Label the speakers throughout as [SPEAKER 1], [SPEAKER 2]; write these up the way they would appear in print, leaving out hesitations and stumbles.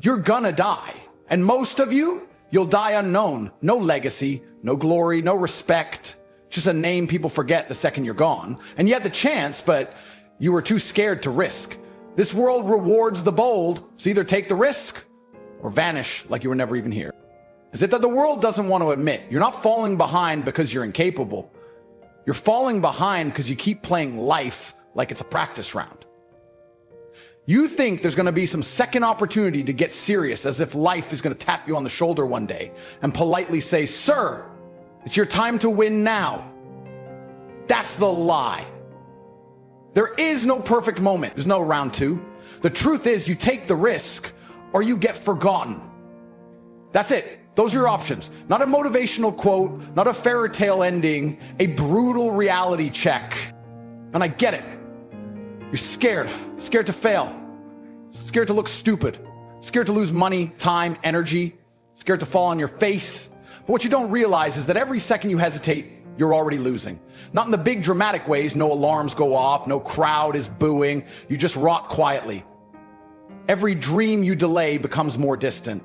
[SPEAKER 1] You're gonna die. And most of you, you'll die unknown. No legacy, no glory, no respect. Just a name people forget the second you're gone. And you had the chance, but you were too scared to risk. This world rewards the bold, so either take the risk or vanish like you were never even here. Is it that the world doesn't want to admit you're not falling behind because you're incapable? You're falling behind because you keep playing life like it's a practice round. You think there's going to be some second opportunity to get serious, as if life is going to tap you on the shoulder one day and politely say, "Sir, it's your time to win now." That's the lie. There is no perfect moment. There's no round two. The truth is, you take the risk or you get forgotten. That's it. Those are your options. Not a motivational quote, not a fairy tale ending, a brutal reality check. And I get it. You're scared to fail, scared to look stupid, scared to lose money, time, energy, scared to fall on your face. But what you don't realize is that every second you hesitate, you're already losing. Not in the big dramatic ways, no alarms go off, no crowd is booing, you just rot quietly. Every dream you delay becomes more distant.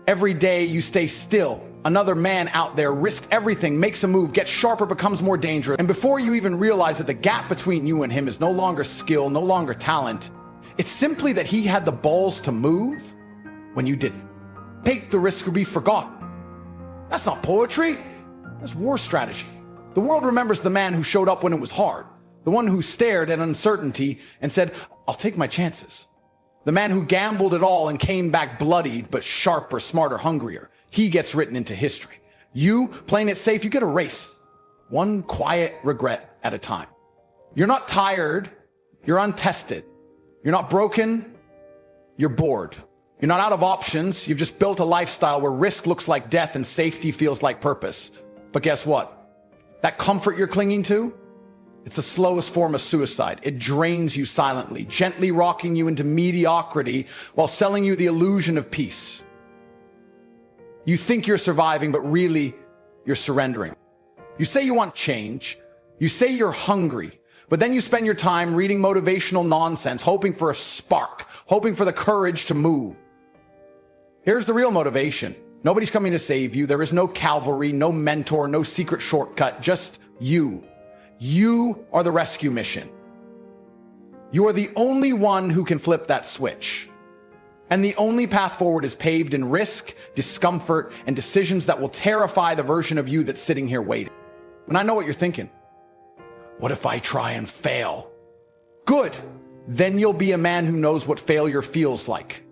[SPEAKER 1] Every day you stay still, another man out there risks everything, makes a move, gets sharper, becomes more dangerous. And before you even realize that the gap between you and him is no longer skill, no longer talent, it's simply that he had the balls to move when you didn't. Take the risk or be forgotten. That's not poetry. That's war strategy. The world remembers the man who showed up when it was hard, the one who stared at uncertainty and said, "I'll take my chances." The man who gambled it all and came back bloodied, but sharper, smarter, hungrier. He gets written into history. You, playing it safe, you get erased. One quiet regret at a time. You're not tired. You're untested. You're not broken. You're bored. You're not out of options. You've just built a lifestyle where risk looks like death and safety feels like purpose. But guess what? That comfort you're clinging to, it's the slowest form of suicide. It drains you silently, gently rocking you into mediocrity while selling you the illusion of peace. You think you're surviving, but really you're surrendering. You say you want change. You say you're hungry, but then you spend your time reading motivational nonsense, hoping for a spark, hoping for the courage to move. Here's the real motivation. Nobody's coming to save you. There is no cavalry, no mentor, no secret shortcut, just you. You are the rescue mission. You are the only one who can flip that switch. And the only path forward is paved in risk, discomfort, and decisions that will terrify the version of you that's sitting here waiting. And I know what you're thinking. What if I try and fail? Good. Then you'll be a man who knows what failure feels like.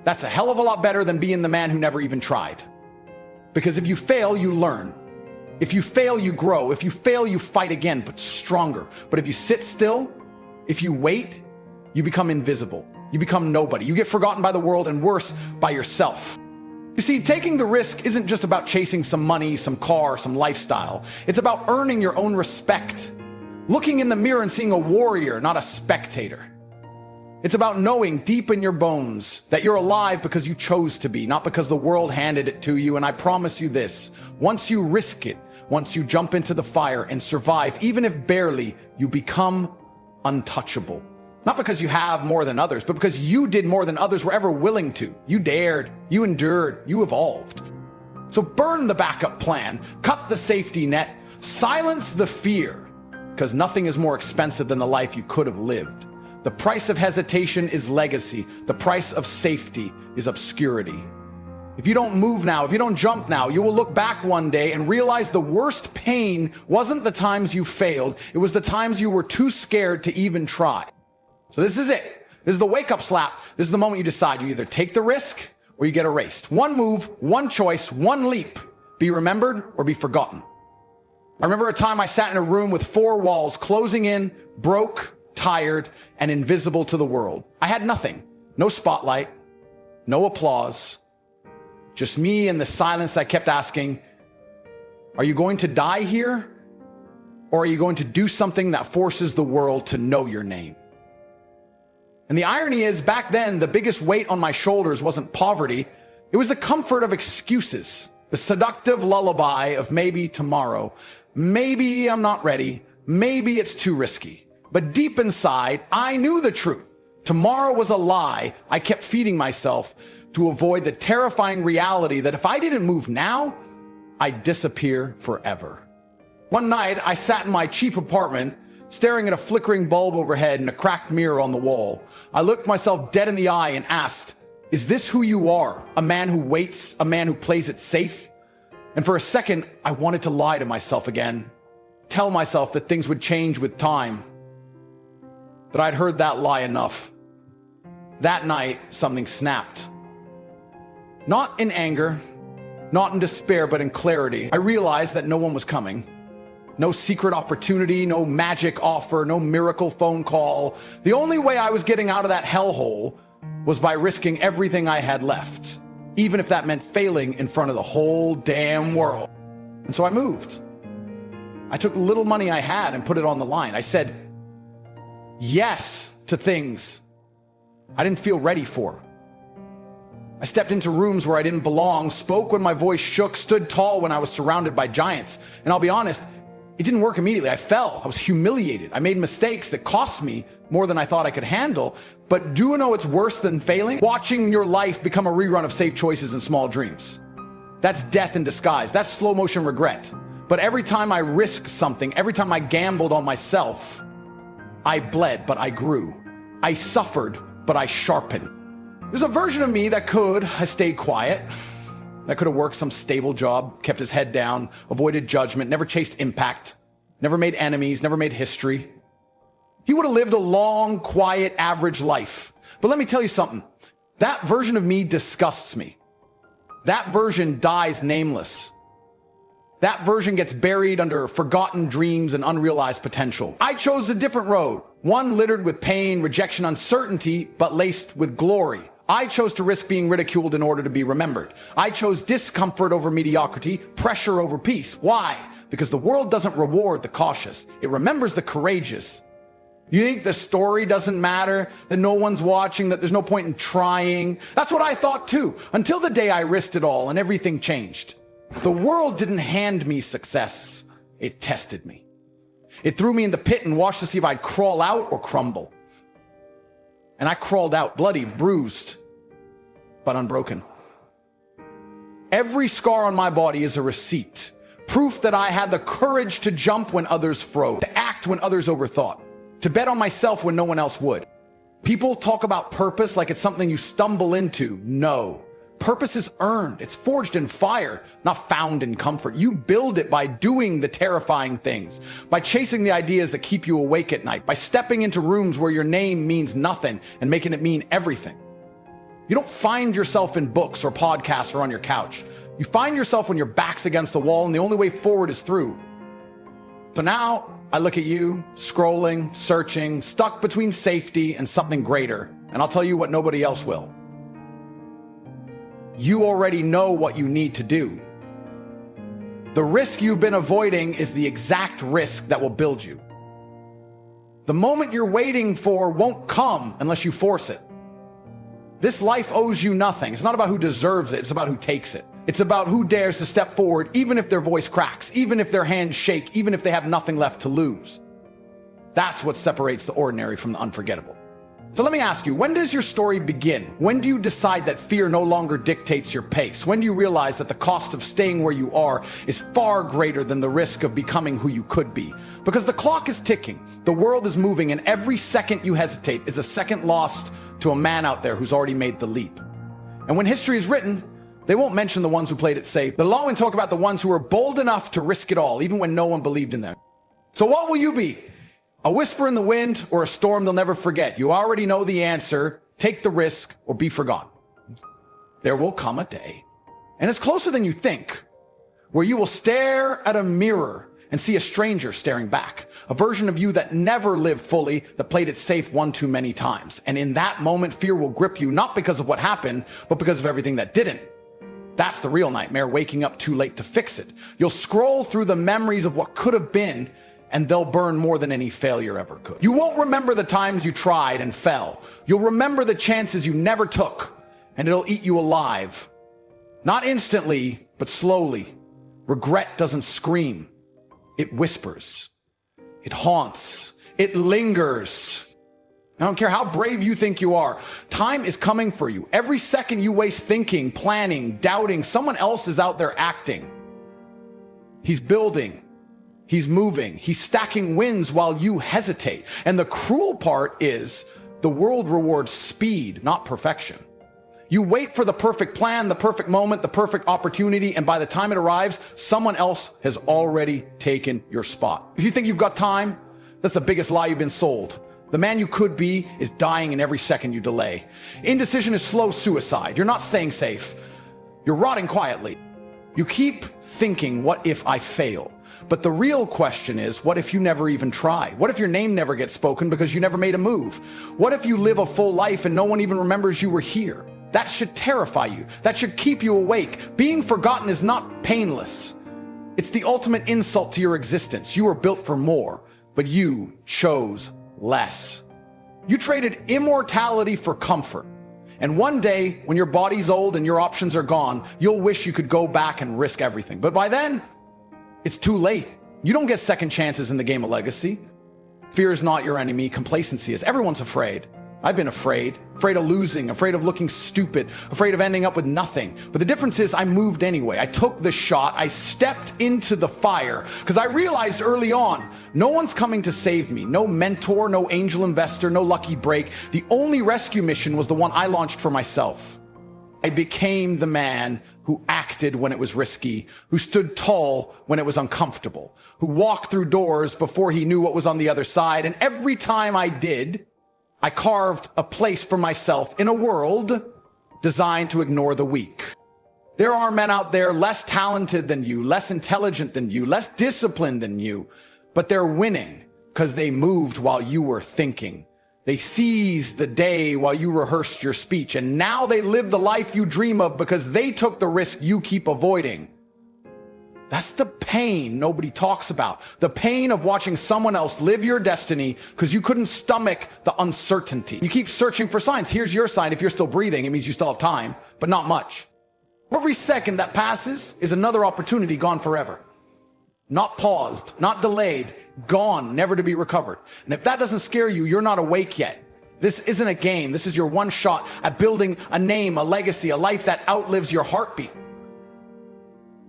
[SPEAKER 1] That's a hell of a lot better than being the man who never even tried. Because if you fail, you learn. If you fail, you grow. If you fail, you fight again, but stronger. But if you sit still, if you wait, you become invisible. You become nobody. You get forgotten by the world, and worse, by yourself. You see, taking the risk isn't just about chasing some money, some car, some lifestyle. It's about earning your own respect. Looking in the mirror and seeing a warrior, not a spectator. It's about knowing deep in your bones that you're alive because you chose to be, not because the world handed it to you. And I promise you this, once you risk it, once you jump into the fire and survive, even if barely, you become untouchable. Not because you have more than others, but because you did more than others were ever willing to. You dared, you endured, you evolved. So burn the backup plan, cut the safety net, silence the fear, because nothing is more expensive than the life you could have lived. The price of hesitation is legacy. The price of safety is obscurity. If you don't move now, if you don't jump now, you will look back one day and realize the worst pain wasn't the times you failed. It was the times you were too scared to even try. So this is it. This is the wake-up slap. This is the moment you decide. You either take the risk or you get erased. One move, one choice, one leap. Be remembered or be forgotten. I remember a time I sat in a room with 4 walls closing in, broke, tired, and invisible to the world. I had nothing. No spotlight, no applause, just me and the silence that kept asking, are you going to die here? Or are you going to do something that forces the world to know your name? And the irony is, back then, the biggest weight on my shoulders wasn't poverty. It was the comfort of excuses, the seductive lullaby of maybe tomorrow, maybe I'm not ready, maybe it's too risky. But deep inside, I knew the truth. Tomorrow was a lie I kept feeding myself to avoid the terrifying reality that if I didn't move now, I'd disappear forever. One night, I sat in my cheap apartment, staring at a flickering bulb overhead and a cracked mirror on the wall. I looked myself dead in the eye and asked, is this who you are? A man who waits, a man who plays it safe? And for a second, I wanted to lie to myself again, tell myself that things would change with time. But I'd heard that lie enough. That night, something snapped. Not in anger, not in despair, but in clarity. I realized that no one was coming. No secret opportunity, no magic offer, no miracle phone call. The only way I was getting out of that hellhole was by risking everything I had left, even if that meant failing in front of the whole damn world. And so I moved. I took the little money I had and put it on the line. I said yes to things I didn't feel ready for. I stepped into rooms where I didn't belong, spoke when my voice shook, stood tall when I was surrounded by giants. And I'll be honest, it didn't work immediately. I fell. I was humiliated. I made mistakes that cost me more than I thought I could handle. But do you know it's worse than failing? Watching your life become a rerun of safe choices and small dreams. That's death in disguise. That's slow motion regret. But every time I risked something, every time I gambled on myself, I bled, but I grew. I suffered, but I sharpened. There's a version of me that could have stayed quiet, that could have worked some stable job, kept his head down, avoided judgment, never chased impact, never made enemies, never made history. He would have lived a long, quiet, average life. But let me tell you something. That version of me disgusts me. That version dies nameless. That version gets buried under forgotten dreams and unrealized potential. I chose a different road, one littered with pain, rejection, uncertainty, but laced with glory. I chose to risk being ridiculed in order to be remembered. I chose discomfort over mediocrity, pressure over peace. Why? Because the world doesn't reward the cautious. It remembers the courageous. You think the story doesn't matter, that no one's watching, that there's no point in trying? That's what I thought too, until the day I risked it all and everything changed. The world didn't hand me success. It tested me. It threw me in the pit and watched to see if I'd crawl out or crumble. And I crawled out, bloody, bruised, but unbroken. Every scar on my body is a receipt, proof that I had the courage to jump when others froze, to act when others overthought, to bet on myself when no one else would. People talk about purpose like it's something you stumble into. No. Purpose is earned. It's forged in fire, not found in comfort. You build it by doing the terrifying things, by chasing the ideas that keep you awake at night, by stepping into rooms where your name means nothing and making it mean everything. You don't find yourself in books or podcasts or on your couch. You find yourself when your back's against the wall and the only way forward is through. So now I look at you, scrolling, searching, stuck between safety and something greater. And I'll tell you what nobody else will. You already know what you need to do. The risk you've been avoiding is the exact risk that will build you. The moment you're waiting for won't come unless you force it. This life owes you nothing. It's not about who deserves it. It's about who takes it. It's about who dares to step forward, even if their voice cracks, even if their hands shake, even if they have nothing left to lose. That's what separates the ordinary from the unforgettable. So let me ask you, when does your story begin? When do you decide that fear no longer dictates your pace? When do you realize that the cost of staying where you are is far greater than the risk of becoming who you could be? Because the clock is ticking, the world is moving, and every second you hesitate is a second lost to a man out there who's already made the leap. And when history is written, they won't mention the ones who played it safe. They'll only talk about the ones who were bold enough to risk it all, even when no one believed in them. So what will you be? A whisper in the wind or a storm they'll never forget? You already know the answer. Take the risk or be forgotten. There will come a day, and it's closer than you think, where you will stare at a mirror and see a stranger staring back, a version of you that never lived fully, that played it safe one too many times. And in that moment, fear will grip you, not because of what happened, but because of everything that didn't. That's the real nightmare, waking up too late to fix it. You'll scroll through the memories of what could have been, and they'll burn more than any failure ever could. You won't remember the times you tried and fell. You'll remember the chances you never took, and it'll eat you alive. Not instantly, but slowly. Regret doesn't scream. It whispers. It haunts. It lingers. I don't care how brave you think you are. Time is coming for you. Every second you waste thinking, planning, doubting, someone else is out there acting. He's building. He's moving. He's stacking wins while you hesitate. And the cruel part is the world rewards speed, not perfection. You wait for the perfect plan, the perfect moment, the perfect opportunity, and by the time it arrives, someone else has already taken your spot. If you think you've got time, that's the biggest lie you've been sold. The man you could be is dying in every second you delay. Indecision is slow suicide. You're not staying safe. You're rotting quietly. You keep thinking, what if I fail? But the real question is, what if you never even try? What if your name never gets spoken because you never made a move? What if you live a full life and no one even remembers you were here? That should terrify you. That should keep you awake. Being forgotten is not painless. It's the ultimate insult to your existence. You were built for more, but you chose less. You traded immortality for comfort. And one day, when your body's old and your options are gone, you'll wish you could go back and risk everything. But by then, it's too late. You don't get second chances in the game of legacy. Fear is not your enemy. Complacency is. Everyone's afraid. I've been afraid of losing, afraid of looking stupid, afraid of ending up with nothing. But the difference is I moved anyway. I took the shot. I stepped into the fire because I realized early on, no one's coming to save me. No mentor, no angel investor, no lucky break. The only rescue mission was the one I launched for myself. I became the man who acted when it was risky, who stood tall when it was uncomfortable, who walked through doors before he knew what was on the other side. And every time I did, I carved a place for myself in a world designed to ignore the weak. There are men out there less talented than you, less intelligent than you, less disciplined than you, but they're winning because they moved while you were thinking. They seized the day while you rehearsed your speech, and now they live the life you dream of because they took the risk you keep avoiding. That's the pain nobody talks about. The pain of watching someone else live your destiny because you couldn't stomach the uncertainty. You keep searching for signs. Here's your sign. If you're still breathing, it means you still have time, but not much. Every second that passes is another opportunity gone forever. Not paused, not delayed, gone, never to be recovered. And if that doesn't scare you, you're not awake yet. This isn't a game. This is your one shot at building a name, a legacy, a life that outlives your heartbeat.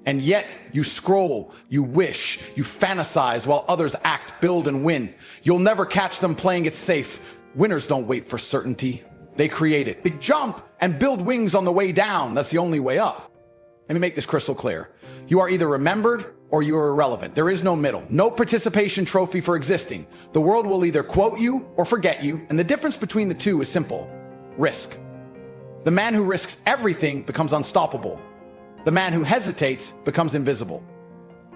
[SPEAKER 1] And yet you scroll, you wish, you fantasize while others act, build, and win. You'll never catch them playing it safe. Winners don't wait for certainty. They create it. They jump and build wings on the way down. That's the only way up. Let me make this crystal clear. You are either remembered or you are irrelevant. There is no middle. No participation trophy for existing. The world will either quote you or forget you. And the difference between the two is simple. Risk. The man who risks everything becomes unstoppable. The man who hesitates becomes invisible.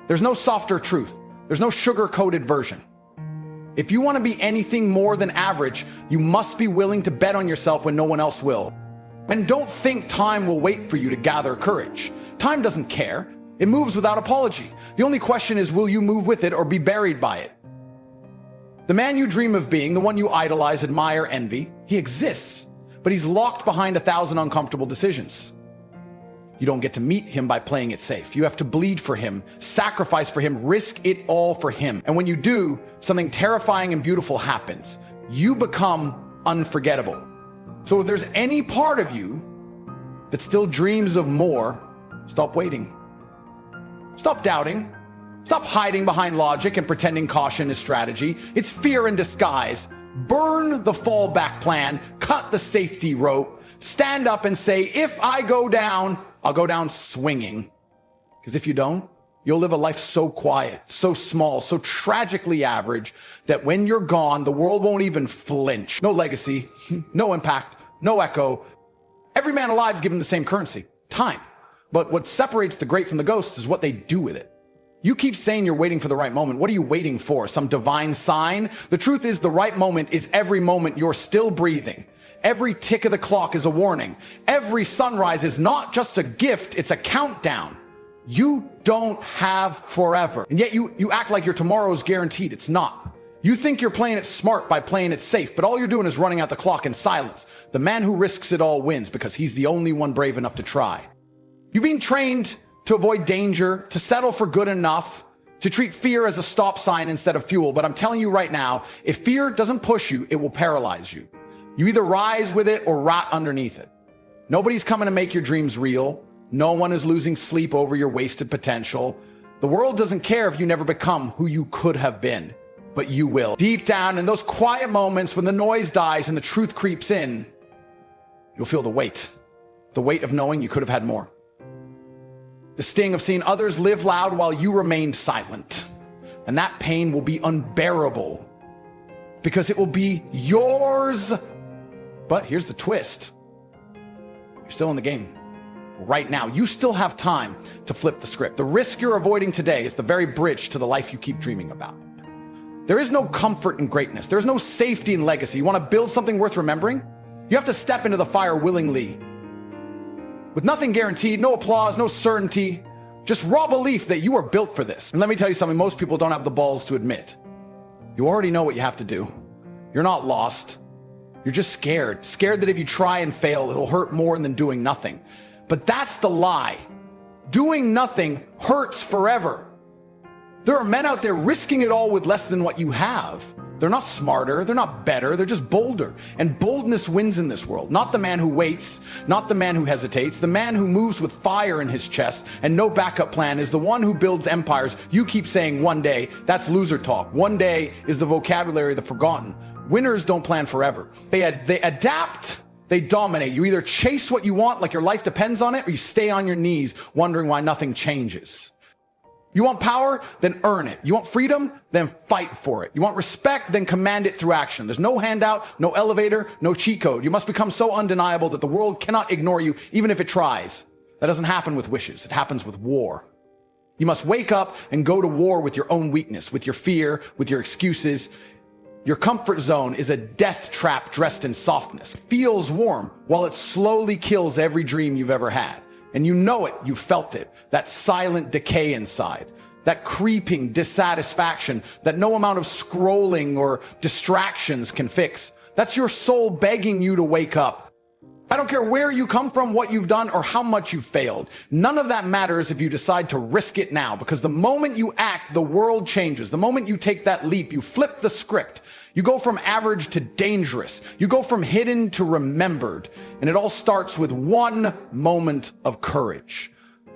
[SPEAKER 1] There's no softer truth. There's no sugar-coated version. If you want to be anything more than average, you must be willing to bet on yourself when no one else will. And don't think time will wait for you to gather courage. Time doesn't care. It moves without apology. The only question is, will you move with it or be buried by it? The man you dream of being, the one you idolize, admire, envy, he exists, but he's locked behind 1,000 uncomfortable decisions. You don't get to meet him by playing it safe. You have to bleed for him, sacrifice for him, risk it all for him. And when you do, something terrifying and beautiful happens. You become unforgettable. So if there's any part of you that still dreams of more, stop waiting. Stop doubting. Stop hiding behind logic and pretending caution is strategy. It's fear in disguise. Burn the fallback plan, cut the safety rope, stand up and say, if I go down, I'll go down swinging. Because if you don't, you'll live a life so quiet, so small, so tragically average that when you're gone, the world won't even flinch. No legacy, no impact, no echo. Every man alive is given the same currency, time. But what separates the great from the ghosts is what they do with it. You keep saying you're waiting for the right moment. What are you waiting for? Some divine sign? The truth is the right moment is every moment you're still breathing. Every tick of the clock is a warning. Every sunrise is not just a gift, it's a countdown. You don't have forever. And yet you act like your tomorrow is guaranteed. It's not. You think you're playing it smart by playing it safe, but all you're doing is running out the clock in silence. The man who risks it all wins because he's the only one brave enough to try. You've been trained to avoid danger, to settle for good enough, to treat fear as a stop sign instead of fuel. But I'm telling you right now, if fear doesn't push you, it will paralyze you. You either rise with it or rot underneath it. Nobody's coming to make your dreams real. No one is losing sleep over your wasted potential. The world doesn't care if you never become who you could have been, but you will. Deep down, in those quiet moments when the noise dies and the truth creeps in, you'll feel the weight of knowing you could have had more. The sting of seeing others live loud while you remained silent. And that pain will be unbearable because it will be yours. But here's the twist. You're still in the game right now. You still have time to flip the script. The risk you're avoiding today is the very bridge to the life you keep dreaming about. There is no comfort in greatness. There's no safety in legacy. You want to build something worth remembering? You have to step into the fire willingly. With nothing guaranteed, no applause, no certainty, just raw belief that you are built for this. And let me tell you something most people don't have the balls to admit. You already know what you have to do. You're not lost. You're just scared. Scared that if you try and fail, it'll hurt more than doing nothing. But that's the lie. Doing nothing hurts forever. There are men out there risking it all with less than what you have. They're not smarter, they're not better, they're just bolder. And boldness wins in this world. Not the man who waits, not the man who hesitates. The man who moves with fire in his chest and no backup plan is the one who builds empires. You keep saying one day, that's loser talk. One day is the vocabulary of the forgotten. Winners don't plan forever. They adapt, they dominate. You either chase what you want like your life depends on it, or you stay on your knees wondering why nothing changes. You want power? Then earn it. You want freedom? Then fight for it. You want respect? Then command it through action. There's no handout, no elevator, no cheat code. You must become so undeniable that the world cannot ignore you, even if it tries. That doesn't happen with wishes. It happens with war. You must wake up and go to war with your own weakness, with your fear, with your excuses. Your comfort zone is a death trap dressed in softness. It feels warm while it slowly kills every dream you've ever had. And you know it, you felt it, that silent decay inside, that creeping dissatisfaction that no amount of scrolling or distractions can fix. That's your soul begging you to wake up. I don't care where you come from, what you've done, or how much you've failed. None of that matters if you decide to risk it now, because the moment you act, the world changes. The moment you take that leap, you flip the script. You go from average to dangerous. You go from hidden to remembered. And it all starts with one moment of courage.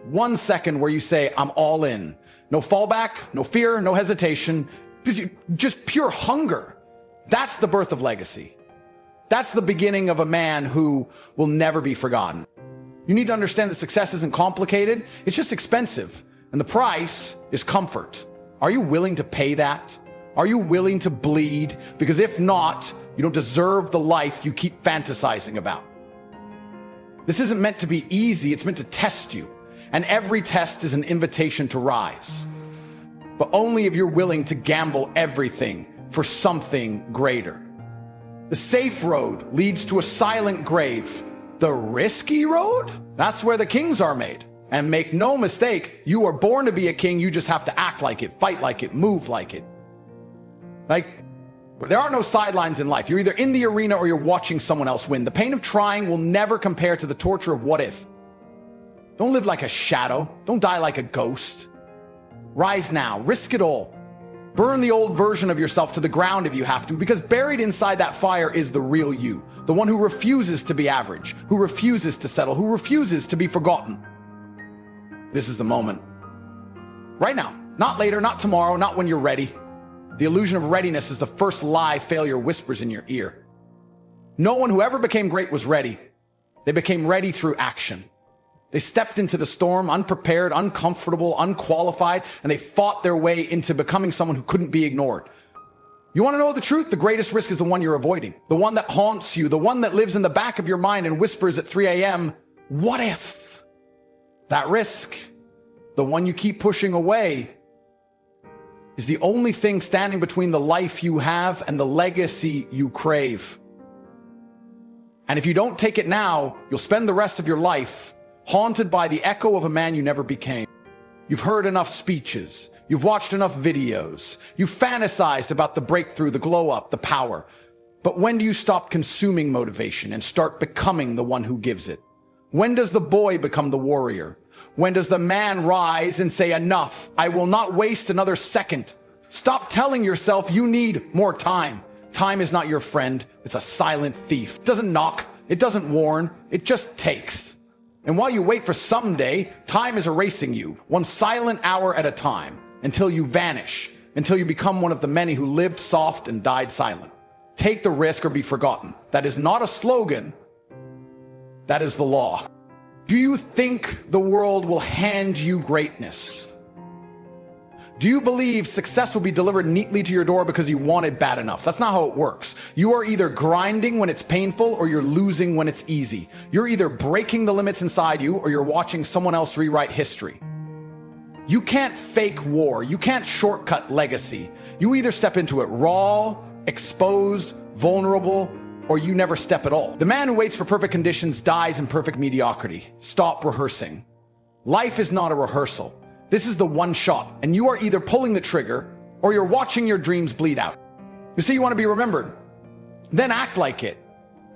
[SPEAKER 1] 1 second where you say, I'm all in. No fallback, no fear, no hesitation, just pure hunger. That's the birth of legacy. That's the beginning of a man who will never be forgotten. You need to understand that success isn't complicated. It's just expensive. And the price is comfort. Are you willing to pay that? Are you willing to bleed? Because if not, you don't deserve the life you keep fantasizing about. This isn't meant to be easy. It's meant to test you. And every test is an invitation to rise. But only if you're willing to gamble everything for something greater. The safe road leads to a silent grave. The risky road? That's where the kings are made. And make no mistake, you are born to be a king. You just have to act like it, fight like it, move like it. There are no sidelines in life. You're either in the arena or you're watching someone else win. The pain of trying will never compare to the torture of what if. Don't live like a shadow. Don't die like a ghost. Rise now. Risk it all. Burn the old version of yourself to the ground if you have to, because buried inside that fire is the real you. The one who refuses to be average, who refuses to settle, who refuses to be forgotten. This is the moment. Right now. Not later, not tomorrow, not when you're ready. The illusion of readiness is the first lie failure whispers in your ear. No one who ever became great was ready. They became ready through action. They stepped into the storm unprepared, uncomfortable, unqualified, and they fought their way into becoming someone who couldn't be ignored. You want to know the truth? The greatest risk is the one you're avoiding. The one that haunts you, the one that lives in the back of your mind and whispers at 3 a.m., what if? That risk, the one you keep pushing away, is the only thing standing between the life you have and the legacy you crave. And if you don't take it now, you'll spend the rest of your life haunted by the echo of a man you never became. You've heard enough speeches. You've watched enough videos. You've fantasized about the breakthrough, the glow up, the power. But when do you stop consuming motivation and start becoming the one who gives it? When does the boy become the warrior? When does the man rise and say, enough, I will not waste another second? Stop telling yourself you need more time. Time is not your friend. It's a silent thief. It doesn't knock. It doesn't warn. It just takes. And while you wait for someday, time is erasing you, one silent hour at a time, until you vanish, until you become one of the many who lived soft and died silent. Take the risk or be forgotten. That is not a slogan. That is the law. Do you think the world will hand you greatness? Do you believe success will be delivered neatly to your door because you want it bad enough? That's not how it works. You are either grinding when it's painful or you're losing when it's easy. You're either breaking the limits inside you or you're watching someone else rewrite history. You can't fake war. You can't shortcut legacy. You either step into it raw, exposed, vulnerable, or you never step at all. The man who waits for perfect conditions dies in perfect mediocrity. Stop rehearsing. Life is not a rehearsal. This is the one shot, and you are either pulling the trigger or you're watching your dreams bleed out. You see, you want to be remembered. Then act like it.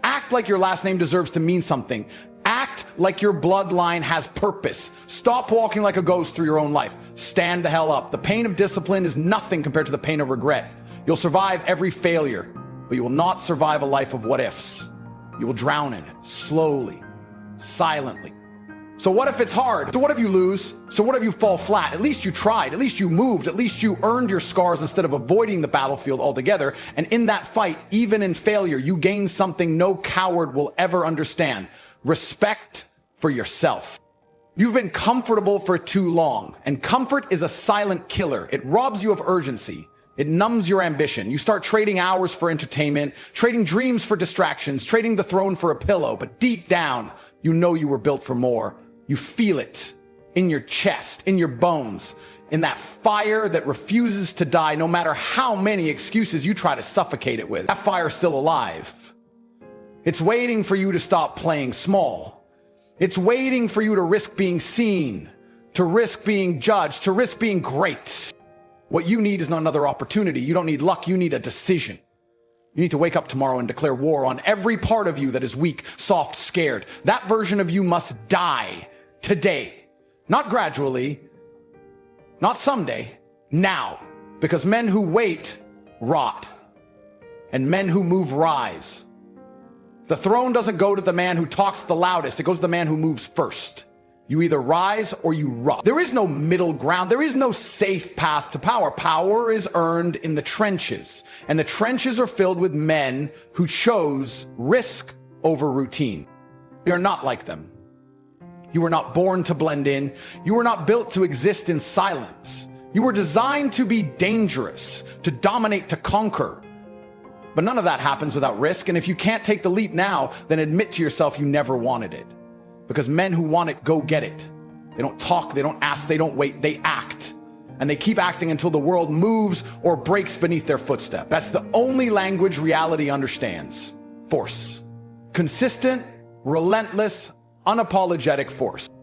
[SPEAKER 1] Act like your last name deserves to mean something. Act like your bloodline has purpose. Stop walking like a ghost through your own life. Stand the hell up. The pain of discipline is nothing compared to the pain of regret. You'll survive every failure, but you will not survive a life of what ifs. You will drown in it, slowly, silently. So what if it's hard? So what if you lose? So what if you fall flat? At least you tried. At least you moved. At least you earned your scars instead of avoiding the battlefield altogether. And in that fight, even in failure, you gain something no coward will ever understand. Respect for yourself. You've been comfortable for too long, and comfort is a silent killer. It robs you of urgency. It numbs your ambition. You start trading hours for entertainment, trading dreams for distractions, trading the throne for a pillow. But deep down, you know you were built for more. You feel it in your chest, in your bones, in that fire that refuses to die no matter how many excuses you try to suffocate it with. That fire is still alive. It's waiting for you to stop playing small. It's waiting for you to risk being seen, to risk being judged, to risk being great. What you need is not another opportunity. You don't need luck. You need a decision. You need to wake up tomorrow and declare war on every part of you that is weak, soft, scared. That version of you must die today. Not gradually, not someday, now. Because men who wait rot, and men who move rise. The throne doesn't go to the man who talks the loudest. It goes to the man who moves first. You either rise or you rot. There is no middle ground. There is no safe path to power. Power is earned in the trenches, and the trenches are filled with men who chose risk over routine. You're not like them. You were not born to blend in. You were not built to exist in silence. You were designed to be dangerous, to dominate, to conquer. But none of that happens without risk, and if you can't take the leap now, then admit to yourself you never wanted it. Because men who want it, go get it. They don't talk, they don't ask, they don't wait, they act. And they keep acting until the world moves or breaks beneath their footstep. That's the only language reality understands. Force. Consistent, relentless, unapologetic force.